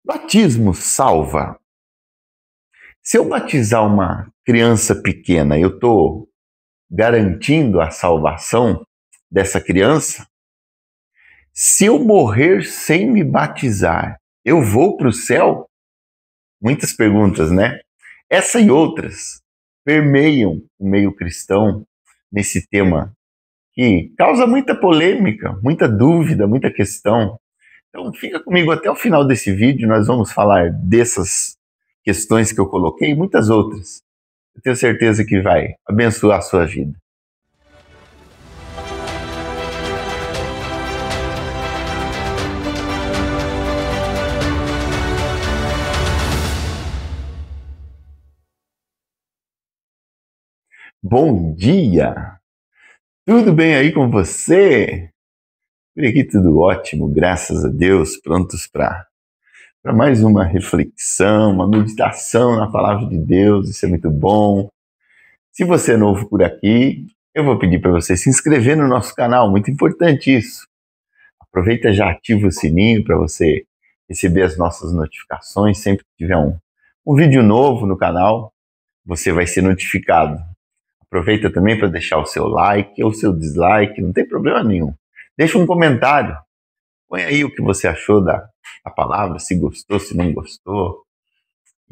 Batismo salva. Se eu batizar uma criança pequena, eu estou garantindo a salvação dessa criança? Se eu morrer sem me batizar, eu vou para o céu? Muitas perguntas, né? Essa e outras permeiam o meio cristão nesse tema que causa muita polêmica, muita dúvida, muita questão. Então fica comigo até o final desse vídeo, nós vamos falar dessas questões que eu coloquei e muitas outras. Eu tenho certeza que vai abençoar a sua vida. Bom dia! Tudo bem aí com você? Por aqui tudo ótimo, graças a Deus, prontos para mais uma reflexão, uma meditação na palavra de Deus, isso é muito bom. Se você é novo por aqui, eu vou pedir para você se inscrever no nosso canal, muito importante isso. Aproveita, já ativa o sininho para você receber as nossas notificações, sempre que tiver um vídeo novo no canal, você vai ser notificado. Aproveita também para deixar o seu like ou o seu dislike, não tem problema nenhum. Deixa um comentário, põe aí o que você achou da palavra, se gostou, se não gostou.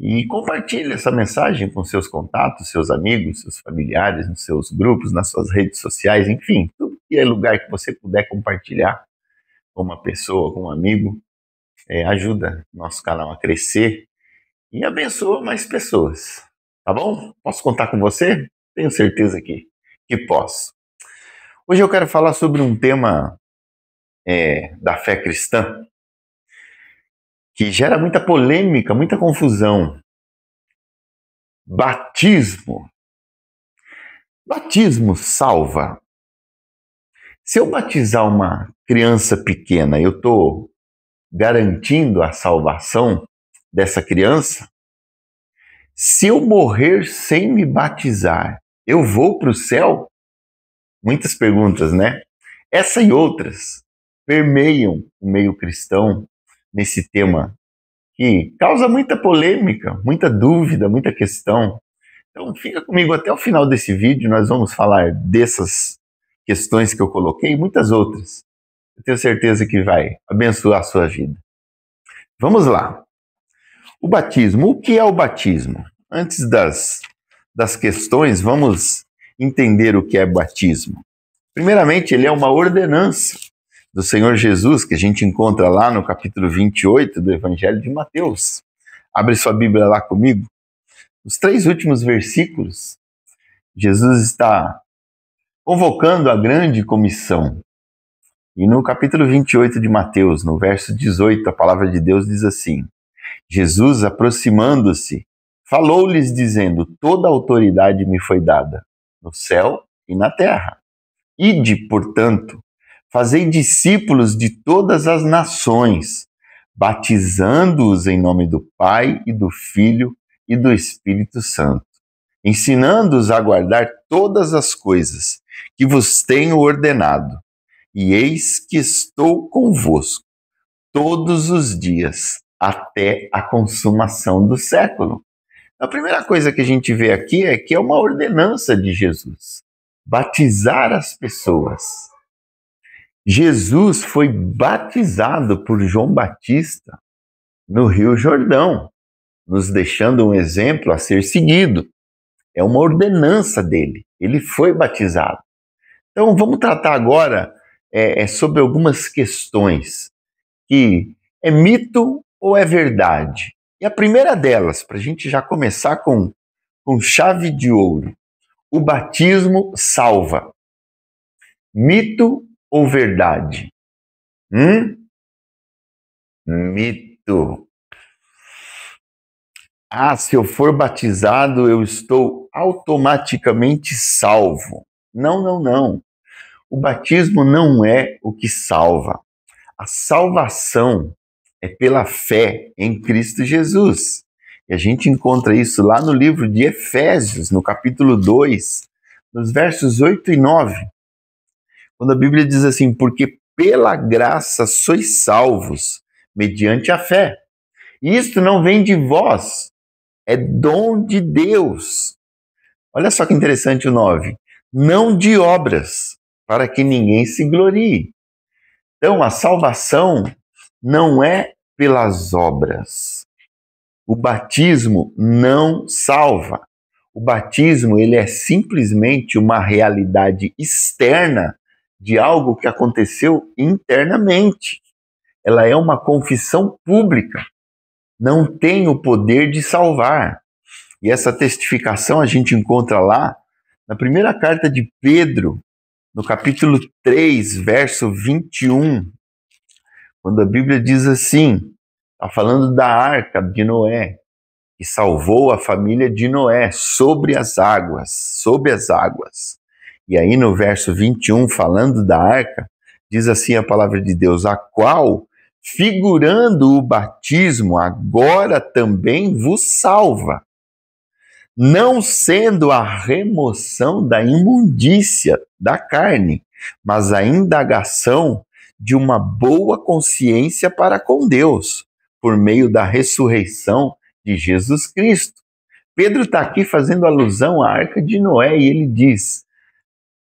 E compartilhe essa mensagem com seus contatos, seus amigos, seus familiares, nos seus grupos, nas suas redes sociais, enfim, tudo que é lugar que você puder compartilhar com uma pessoa, com um amigo, ajuda nosso canal a crescer e abençoa mais pessoas, tá bom? Posso contar com você? Tenho certeza que posso. Hoje eu quero falar sobre um tema da fé cristã que gera muita polêmica, muita confusão. Batismo. Batismo salva. Se eu batizar uma criança pequena, eu estou garantindo a salvação dessa criança? Se eu morrer sem me batizar, eu vou para o céu? Muitas perguntas, né? Essa e outras permeiam o meio cristão nesse tema que causa muita polêmica, muita dúvida, muita questão. Então fica comigo até o final desse vídeo, nós vamos falar dessas questões que eu coloquei e muitas outras. Eu tenho certeza que vai abençoar a sua vida. Vamos lá. O batismo. O que é o batismo? Antes das questões, vamos entender o que é batismo. Primeiramente, ele é uma ordenança do Senhor Jesus, que a gente encontra lá no capítulo 28 do Evangelho de Mateus. Abre sua Bíblia lá comigo. Os 3 últimos versículos, Jesus está convocando a grande comissão. E no capítulo 28 de Mateus, no verso 18, a palavra de Deus diz assim: Jesus, aproximando-se, falou-lhes dizendo: toda a autoridade me foi dada, no céu e na terra. Ide, portanto, fazei discípulos de todas as nações, batizando-os em nome do Pai e do Filho e do Espírito Santo, ensinando-os a guardar todas as coisas que vos tenho ordenado. E eis que estou convosco todos os dias, até a consumação do século. A primeira coisa que a gente vê aqui é que é uma ordenança de Jesus, batizar as pessoas. Jesus foi batizado por João Batista no Rio Jordão, nos deixando um exemplo a ser seguido. É uma ordenança dele, ele foi batizado. Então vamos tratar agora sobre algumas questões que é mito ou é verdade. E a primeira delas, para a gente já começar com chave de ouro: o batismo salva. Mito ou verdade? Mito. Se eu for batizado, eu estou automaticamente salvo. Não, não, não. O batismo não é o que salva. A salvação é pela fé em Cristo Jesus. E a gente encontra isso lá no livro de Efésios, no capítulo 2, nos versos 8 e 9. Quando a Bíblia diz assim: porque pela graça sois salvos, mediante a fé. Isto não vem de vós, é dom de Deus. Olha só que interessante o 9. Não de obras, para que ninguém se glorie. Então, a salvação não é pelas obras. O batismo não salva. O batismo, ele é simplesmente uma realidade externa de algo que aconteceu internamente. Ela é uma confissão pública. Não tem o poder de salvar. E essa testificação a gente encontra lá na primeira carta de Pedro, no capítulo 3, verso 21, quando a Bíblia diz assim, está falando da arca de Noé, que salvou a família de Noé sobre as águas. E aí no verso 21, falando da arca, diz assim a palavra de Deus, a qual, figurando o batismo, agora também vos salva, não sendo a remoção da imundícia da carne, mas a indagação de uma boa consciência para com Deus, por meio da ressurreição de Jesus Cristo. Pedro está aqui fazendo alusão à arca de Noé e ele diz,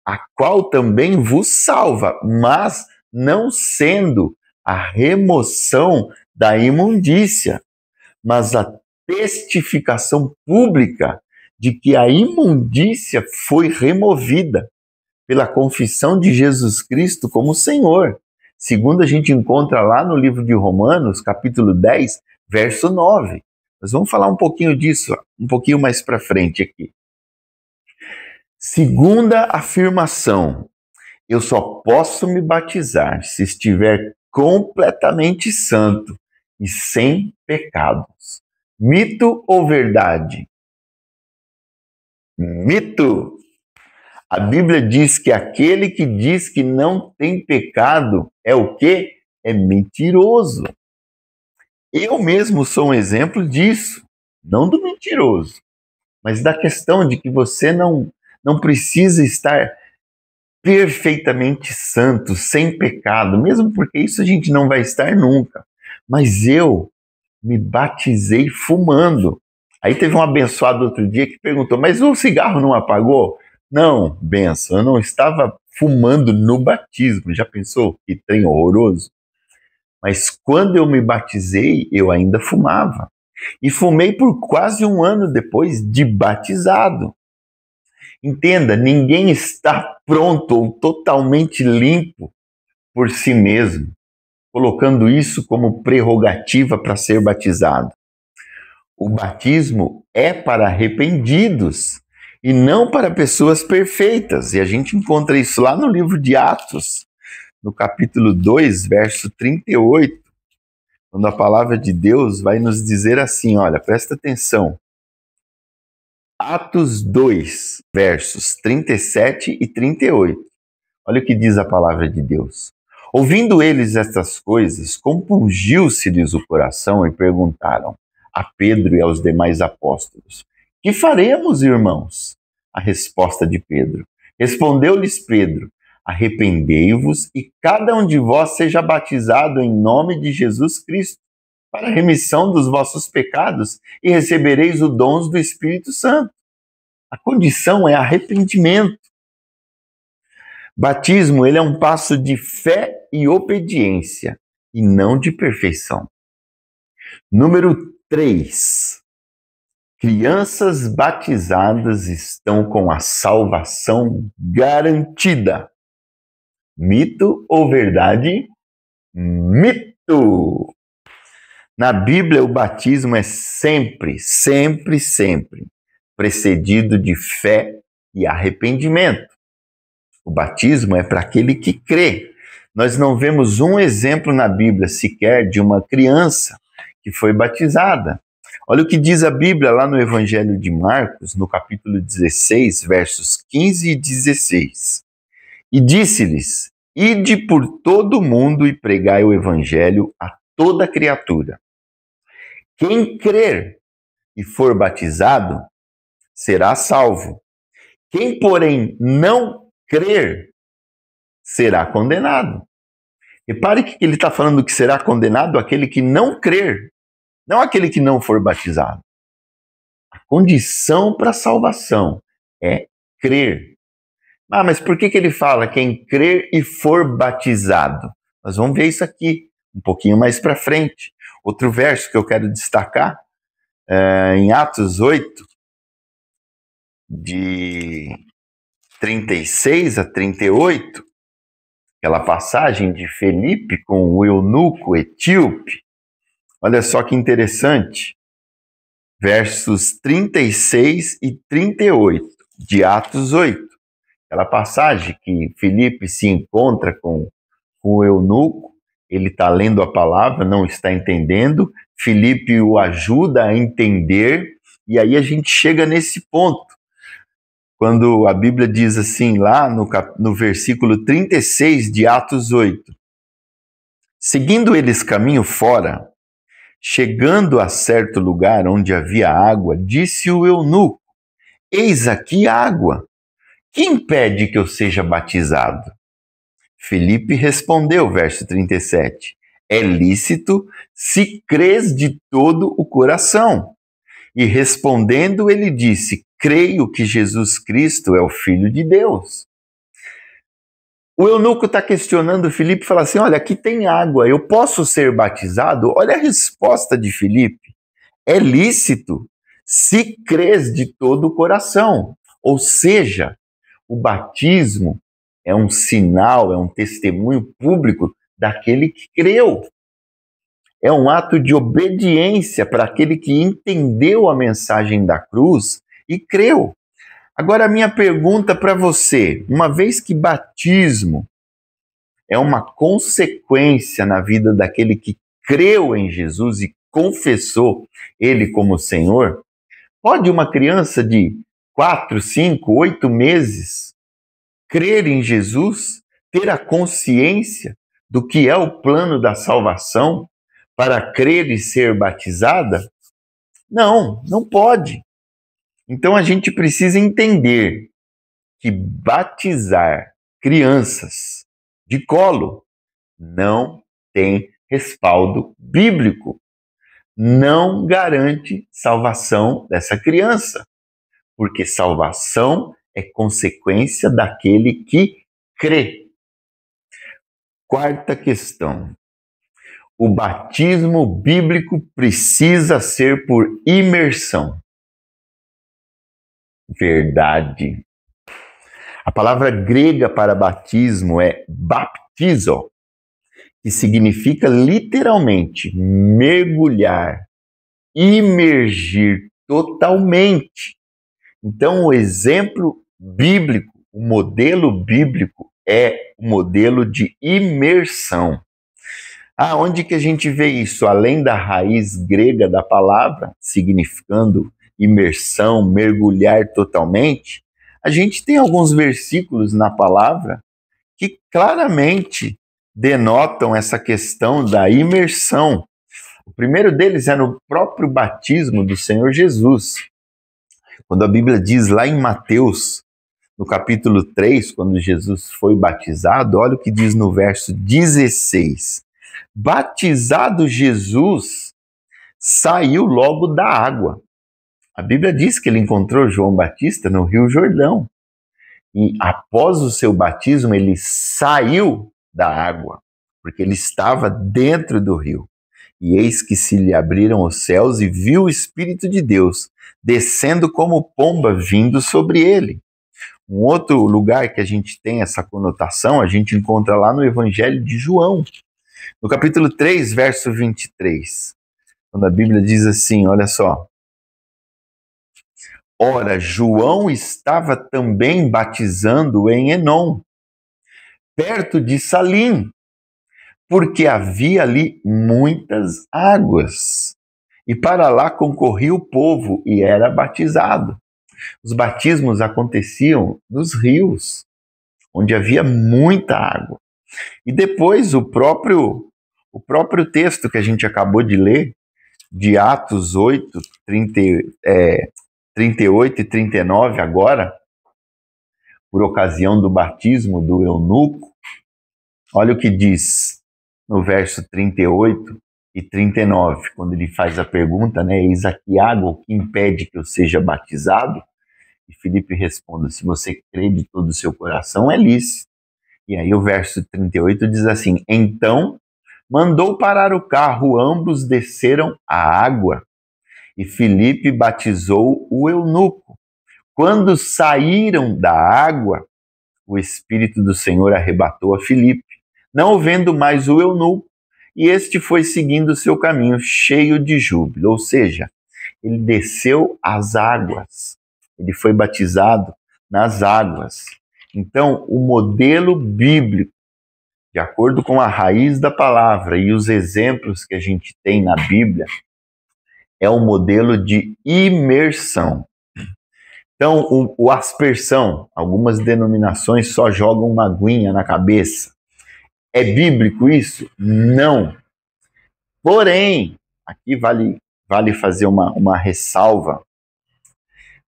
a qual também vos salva, mas não sendo a remoção da imundícia, mas a testificação pública de que a imundícia foi removida pela confissão de Jesus Cristo como Senhor. Segundo a gente encontra lá no livro de Romanos, capítulo 10, verso 9. Nós vamos falar um pouquinho disso, um pouquinho mais para frente aqui. Segunda afirmação, eu só posso me batizar se estiver completamente santo e sem pecados. Mito ou verdade? Mito! A Bíblia diz que aquele que diz que não tem pecado é o quê? É mentiroso. Eu mesmo sou um exemplo disso, não do mentiroso, mas da questão de que você não precisa estar perfeitamente santo, sem pecado, mesmo porque isso a gente não vai estar nunca. Mas eu me batizei fumando. Aí teve um abençoado outro dia que perguntou, mas o cigarro não apagou? Não, benção, eu não estava fumando no batismo. Já pensou que trem horroroso? Mas quando eu me batizei, eu ainda fumava. E fumei por quase um ano depois de batizado. Entenda, ninguém está pronto ou totalmente limpo por si mesmo, colocando isso como prerrogativa para ser batizado. O batismo é para arrependidos e não para pessoas perfeitas. E a gente encontra isso lá no livro de Atos, no capítulo 2, verso 38, quando a palavra de Deus vai nos dizer assim, olha, presta atenção. Atos 2, versos 37 e 38. Olha o que diz a palavra de Deus. Ouvindo eles estas coisas, compungiu-se-lhes o coração e perguntaram a Pedro e aos demais apóstolos, que faremos, irmãos? A resposta de Pedro. Respondeu-lhes Pedro, arrependei-vos e cada um de vós seja batizado em nome de Jesus Cristo, para a remissão dos vossos pecados e recebereis o dom do Espírito Santo. A condição é arrependimento. Batismo, ele é um passo de fé e obediência, e não de perfeição. Número 3. Crianças batizadas estão com a salvação garantida. Mito ou verdade? Mito! Na Bíblia, o batismo é sempre precedido de fé e arrependimento. O batismo é para aquele que crê. Nós não vemos um exemplo na Bíblia sequer de uma criança que foi batizada. Olha o que diz a Bíblia lá no Evangelho de Marcos, no capítulo 16, versos 15 e 16. E disse-lhes, ide por todo o mundo e pregai o Evangelho a toda criatura. Quem crer e for batizado será salvo. Quem, porém, não crer será condenado. Repare que ele está falando que será condenado aquele que não crer. não aquele que não for batizado. A condição para a salvação é crer. Ah, mas por que ele fala quem crer e for batizado? Nós vamos ver isso aqui um pouquinho mais para frente. Outro verso que eu quero destacar em Atos 8, de 36 a 38, aquela passagem de Felipe com o eunuco etíope. Olha só que interessante. Versos 36 e 38 de Atos 8. Aquela passagem que Felipe se encontra com o eunuco, ele está lendo a palavra, não está entendendo, Felipe o ajuda a entender, e aí a gente chega nesse ponto, quando a Bíblia diz assim, lá no versículo 36 de Atos 8, seguindo eles caminho fora, chegando a certo lugar onde havia água, disse o eunuco, eis aqui água, que impede que eu seja batizado? Felipe respondeu, verso 37, é lícito se crês de todo o coração. E respondendo, ele disse, creio que Jesus Cristo é o Filho de Deus. O eunuco está questionando Felipe e fala assim, olha, aqui tem água, eu posso ser batizado? Olha a resposta de Felipe, é lícito se crês de todo o coração. Ou seja, o batismo é um sinal, é um testemunho público daquele que creu. É um ato de obediência para aquele que entendeu a mensagem da cruz e creu. Agora, a minha pergunta para você, uma vez que batismo é uma consequência na vida daquele que creu em Jesus e confessou Ele como Senhor, pode uma criança de 4, 5, 8 meses crer em Jesus, ter a consciência do que é o plano da salvação para crer e ser batizada? Não, não pode. Então a gente precisa entender que batizar crianças de colo não tem respaldo bíblico. Não garante salvação dessa criança, porque salvação é consequência daquele que crê. Quarta questão. O batismo bíblico precisa ser por imersão. Verdade. A palavra grega para batismo é baptizo, que significa literalmente mergulhar, imergir totalmente. Então, o exemplo bíblico, o modelo bíblico é o modelo de imersão. Onde que a gente vê isso? Além da raiz grega da palavra, significando imersão, mergulhar totalmente, a gente tem alguns versículos na palavra que claramente denotam essa questão da imersão. O primeiro deles é no próprio batismo do Senhor Jesus. Quando a Bíblia diz lá em Mateus, no capítulo 3, quando Jesus foi batizado, olha o que diz no verso 16. Batizado Jesus, saiu logo da água. A Bíblia diz que ele encontrou João Batista no Rio Jordão. E após o seu batismo, ele saiu da água, porque ele estava dentro do rio. E eis que se lhe abriram os céus e viu o Espírito de Deus descendo como pomba vindo sobre ele. Um outro lugar que a gente tem essa conotação, a gente encontra lá no Evangelho de João, no capítulo 3, verso 23, quando a Bíblia diz assim, olha só. Ora, João estava também batizando em Enom, perto de Salim, porque havia ali muitas águas. E para lá concorria o povo e era batizado. Os batismos aconteciam nos rios, onde havia muita água. E depois o próprio texto que a gente acabou de ler, de Atos 8, 38 e 39 agora, por ocasião do batismo do eunuco, olha o que diz no verso 38, e 39, quando ele faz a pergunta, né, eis aqui água, o que impede que eu seja batizado? E Filipe responde, se você crê de todo o seu coração, é lícito. E aí o verso 38 diz assim, então mandou parar o carro, ambos desceram a água, e Filipe batizou o eunuco. Quando saíram da água, o Espírito do Senhor arrebatou a Filipe, não vendo mais o eunuco, e este foi seguindo o seu caminho, cheio de júbilo. Ou seja, ele desceu às águas, ele foi batizado nas águas. Então, o modelo bíblico, de acordo com a raiz da palavra e os exemplos que a gente tem na Bíblia, é um modelo de imersão. Então, o aspersão, algumas denominações só jogam uma aguinha na cabeça. É bíblico isso? Não. Porém, aqui vale fazer uma ressalva.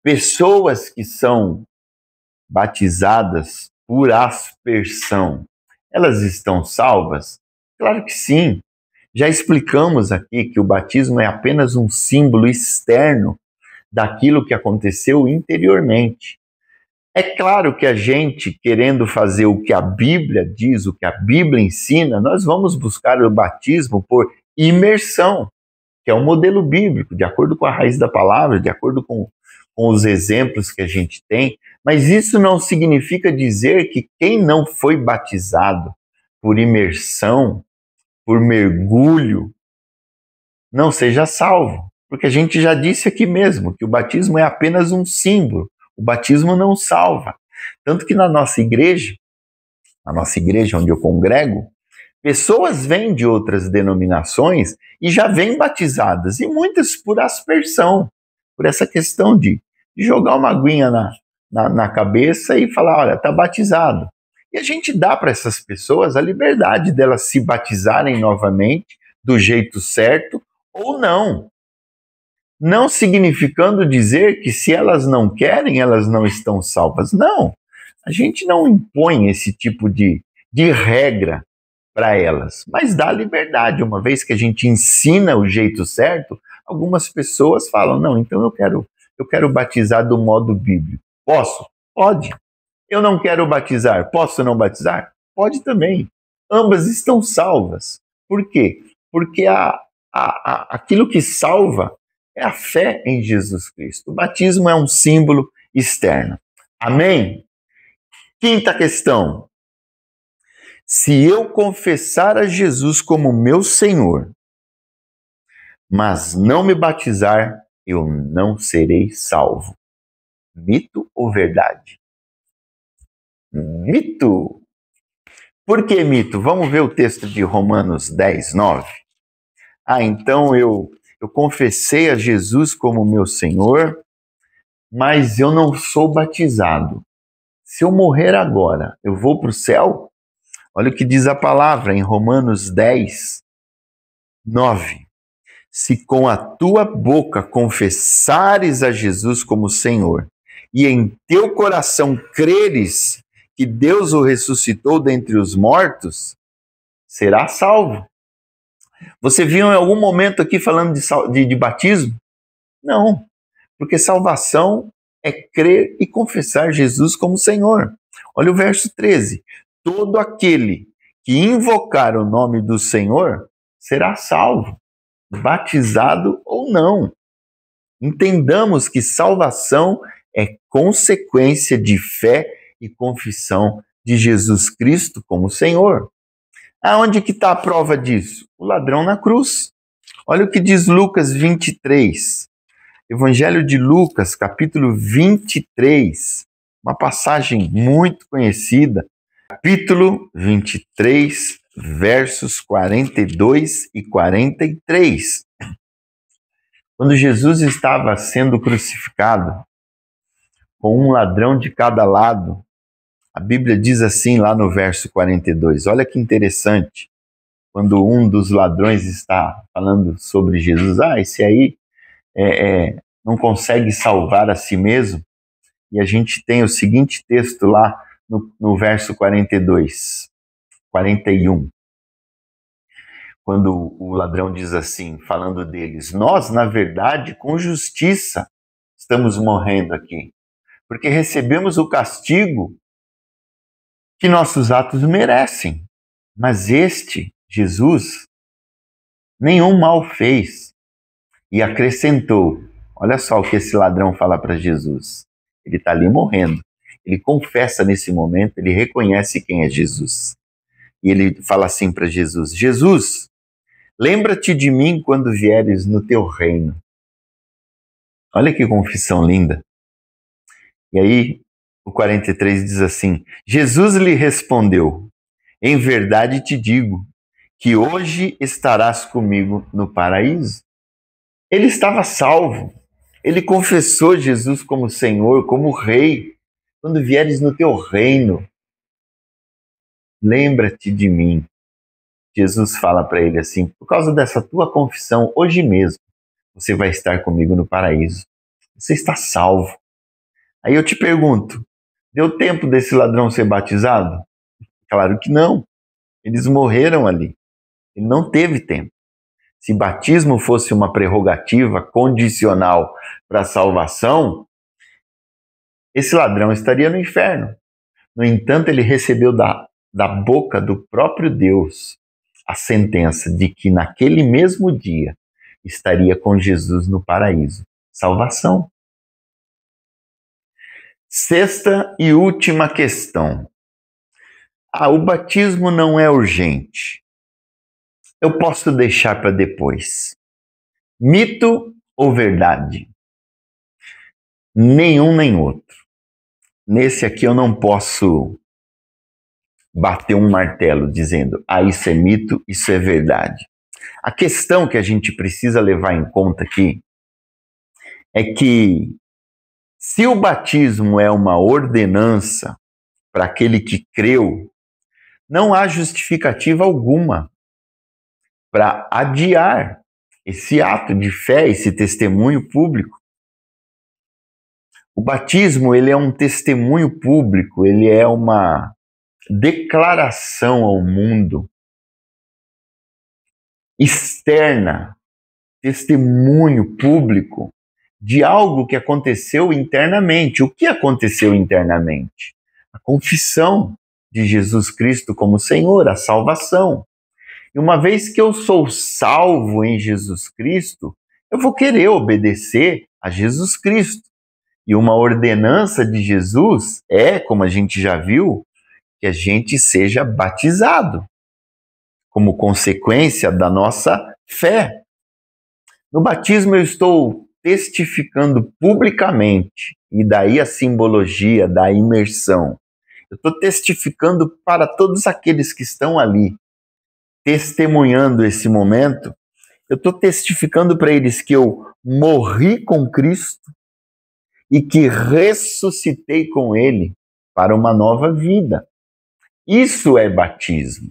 Pessoas que são batizadas por aspersão, elas estão salvas? Claro que sim. Já explicamos aqui que o batismo é apenas um símbolo externo daquilo que aconteceu interiormente. É claro que a gente, querendo fazer o que a Bíblia diz, o que a Bíblia ensina, nós vamos buscar o batismo por imersão, que é um modelo bíblico, de acordo com a raiz da palavra, de acordo com os exemplos que a gente tem, mas isso não significa dizer que quem não foi batizado por imersão, por mergulho, não seja salvo. Porque a gente já disse aqui mesmo que o batismo é apenas um símbolo, o batismo não salva. Tanto que na nossa igreja onde eu congrego, pessoas vêm de outras denominações e já vêm batizadas, e muitas por aspersão, por essa questão de jogar uma aguinha na cabeça e falar, olha, está batizado. E a gente dá para essas pessoas a liberdade delas se batizarem novamente, do jeito certo, ou não. Não significando dizer que se elas não querem, elas não estão salvas. Não, a gente não impõe esse tipo de regra para elas, mas dá liberdade. Uma vez que a gente ensina o jeito certo, algumas pessoas falam, não, então eu quero batizar do modo bíblico. Posso? Pode. Eu não quero batizar. Posso não batizar? Pode também. Ambas estão salvas. Por quê? Porque aquilo que salva é a fé em Jesus Cristo. O batismo é um símbolo externo. Amém? Quinta questão. Se eu confessar a Jesus como meu Senhor, mas não me batizar, eu não serei salvo. Mito ou verdade? Mito. Por que mito? Vamos ver o texto de Romanos 10, 9. Então eu confessei a Jesus como meu Senhor, mas eu não sou batizado. Se eu morrer agora, eu vou para o céu? Olha o que diz a palavra em Romanos 10, 9. Se com a tua boca confessares a Jesus como Senhor, e em teu coração creres que Deus o ressuscitou dentre os mortos, serás salvo. Você viu em algum momento aqui falando de batismo? Não, porque salvação é crer e confessar Jesus como Senhor. Olha o verso 13. Todo aquele que invocar o nome do Senhor será salvo, batizado ou não. Entendamos que salvação é consequência de fé e confissão de Jesus Cristo como Senhor. Aonde que está a prova disso? O ladrão na cruz. Olha o que diz Lucas 23. Evangelho de Lucas, capítulo 23. Uma passagem muito conhecida. Capítulo 23, versos 42 e 43. Quando Jesus estava sendo crucificado, com um ladrão de cada lado, a Bíblia diz assim lá no verso 42, olha que interessante, quando um dos ladrões está falando sobre Jesus, esse aí não consegue salvar a si mesmo, e a gente tem o seguinte texto lá no verso 42, 41. quando o ladrão diz assim, falando deles: nós, na verdade, com justiça, estamos morrendo aqui, porque recebemos o castigo que nossos atos merecem. Mas este, Jesus, nenhum mal fez. E acrescentou, olha só o que esse ladrão fala para Jesus. Ele está ali morrendo. Ele confessa nesse momento, ele reconhece quem é Jesus. E ele fala assim para Jesus: Jesus, lembra-te de mim quando vieres no teu reino. Olha que confissão linda. E aí, o 43 diz assim: Jesus lhe respondeu: em verdade te digo que hoje estarás comigo no paraíso. Ele estava salvo. Ele confessou Jesus como Senhor, como Rei. Quando vieres no teu reino, lembra-te de mim. Jesus fala para ele assim: por causa dessa tua confissão, hoje mesmo, você vai estar comigo no paraíso. Você está salvo. Aí eu te pergunto, deu tempo desse ladrão ser batizado? Claro que não. Eles morreram ali. Ele não teve tempo. Se batismo fosse uma prerrogativa condicional para a salvação, esse ladrão estaria no inferno. No entanto, ele recebeu da boca do próprio Deus a sentença de que naquele mesmo dia estaria com Jesus no paraíso. Salvação. Sexta e última questão. O batismo não é urgente. Eu posso deixar para depois. Mito ou verdade? Nenhum nem outro. Nesse aqui eu não posso bater um martelo dizendo, isso é mito, isso é verdade. A questão que a gente precisa levar em conta aqui é que se o batismo é uma ordenança para aquele que creu, não há justificativa alguma para adiar esse ato de fé, esse testemunho público. O batismo, ele é um testemunho público, ele é uma declaração ao mundo externa, testemunho público de algo que aconteceu internamente. O que aconteceu internamente? A confissão de Jesus Cristo como Senhor, a salvação. E uma vez que eu sou salvo em Jesus Cristo, eu vou querer obedecer a Jesus Cristo. E uma ordenança de Jesus é, como a gente já viu, que a gente seja batizado, como consequência da nossa fé. No batismo eu estou testificando publicamente, e daí a simbologia da imersão. Eu estou testificando para todos aqueles que estão ali, testemunhando esse momento, eu estou testificando para eles que eu morri com Cristo e que ressuscitei com Ele para uma nova vida. Isso é batismo.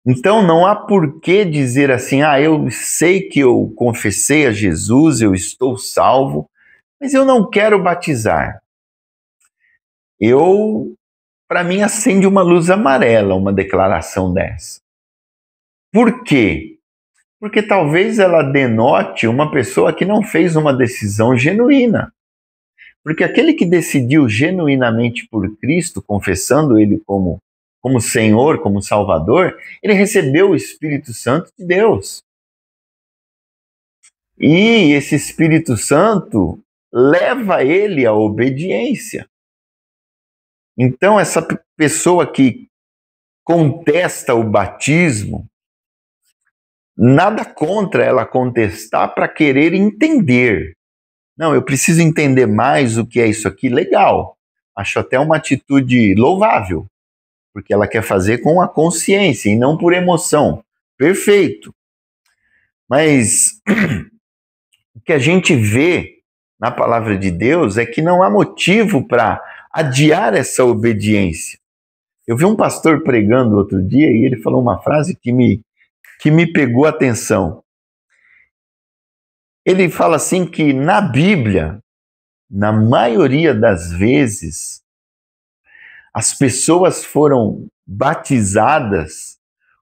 Então não há por que dizer assim, eu sei que eu confessei a Jesus, eu estou salvo, mas eu não quero batizar. Para mim, acende uma luz amarela uma declaração dessa. Por quê? Porque talvez ela denote uma pessoa que não fez uma decisão genuína. Porque aquele que decidiu genuinamente por Cristo, confessando Ele como Senhor, como Salvador, ele recebeu o Espírito Santo de Deus. E esse Espírito Santo leva ele à obediência. Então, essa pessoa que contesta o batismo, nada contra ela contestar para querer entender. Não, eu preciso entender mais o que é isso aqui. Legal. Acho até uma atitude louvável, porque ela quer fazer com a consciência e não por emoção. Perfeito. Mas o que a gente vê na palavra de Deus é que não há motivo para adiar essa obediência. Eu vi um pastor pregando outro dia e ele falou uma frase que me pegou a atenção. Ele fala assim que na Bíblia, na maioria das vezes, as pessoas foram batizadas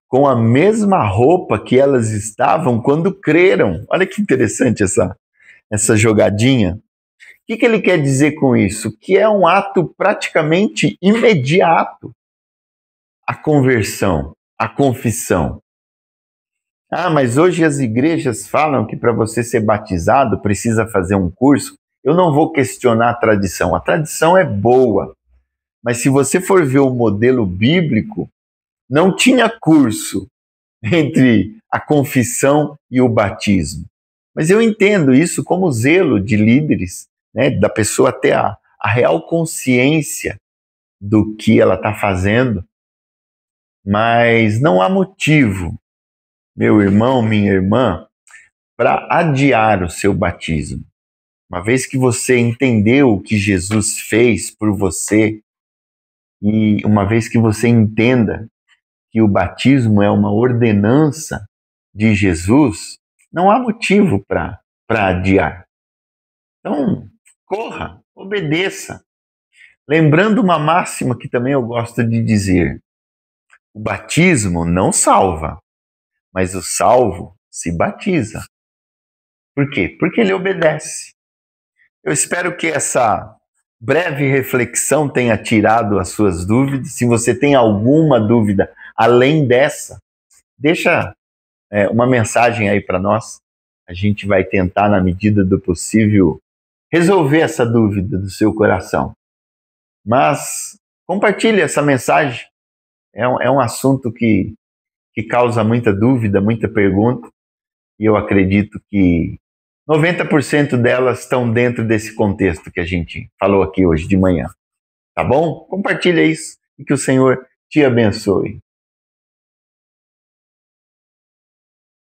com a mesma roupa que elas estavam quando creram. Olha que interessante essa jogadinha. O que ele quer dizer com isso? Que é um ato praticamente imediato, a conversão, a confissão. Ah, mas hoje as igrejas falam que para você ser batizado precisa fazer um curso. Eu não vou questionar a tradição é boa, mas se você for ver o modelo bíblico, não tinha curso entre a confissão e o batismo. Mas eu entendo isso como zelo de líderes, né, da pessoa ter a real consciência do que ela está fazendo, mas não há motivo, meu irmão, minha irmã, para adiar o seu batismo. Uma vez que você entendeu o que Jesus fez por você, e uma vez que você entenda que o batismo é uma ordenança de Jesus, não há motivo para adiar. Então, corra, obedeça. Lembrando uma máxima que também eu gosto de dizer: o batismo não salva, mas o salvo se batiza. Por quê? Porque ele obedece. Eu espero que essa breve reflexão tenha tirado as suas dúvidas. Se você tem alguma dúvida além dessa, deixa uma mensagem aí para nós. A gente vai tentar, na medida do possível, resolver essa dúvida do seu coração. Mas compartilhe essa mensagem. É um assunto que causa muita dúvida, muita pergunta, e eu acredito que 90% delas estão dentro desse contexto que a gente falou aqui hoje de manhã. Tá bom? Compartilha isso e que o Senhor te abençoe.